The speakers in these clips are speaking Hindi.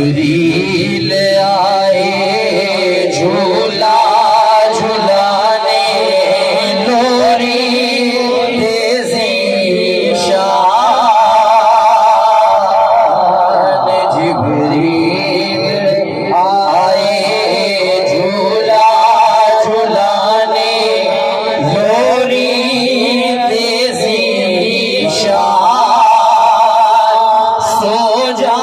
जिब्रील आए झूला झूलाने लोरी तेजी शान। जिब्रील आए झूला झूलाने लोरी तेजी शान। सो जा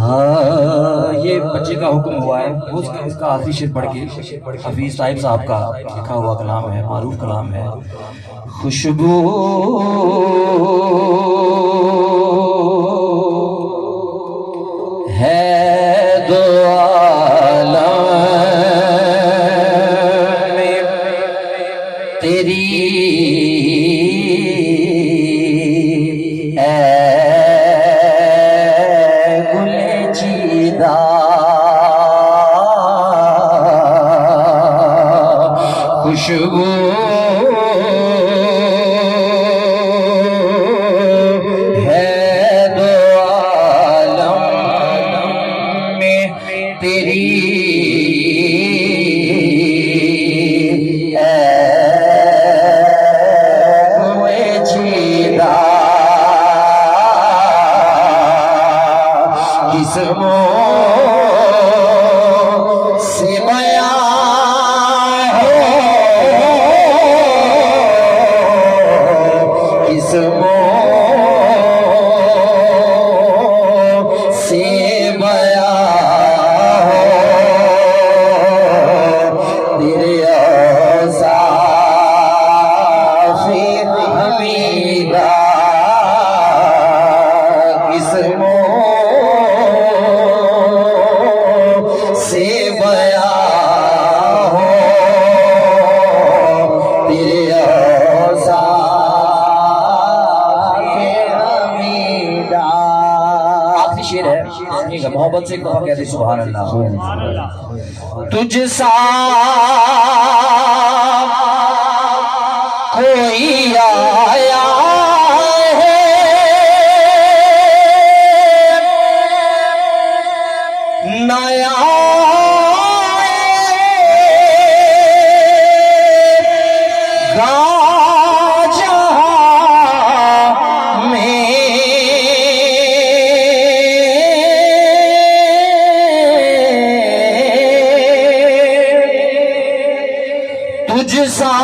हाँ, ये बच्चे का हुक्म हुआ है, उसका आखिरी शेर पढ़ के हफीज साहिब साहब का लिखा हुआ कलाम है, मारूफ कलाम है। खुशबू है दो आलम में तेरी खुशबू है दो आलम में तेरी चीदा किस्मों से बयां से बया तेरे औसाफ़े हमीदा किस्मों से बया तेरे शेर है, मोहब्बत से कहो कहते सुभान अल्लाह। तुझसा कोई आया है नया तुझसा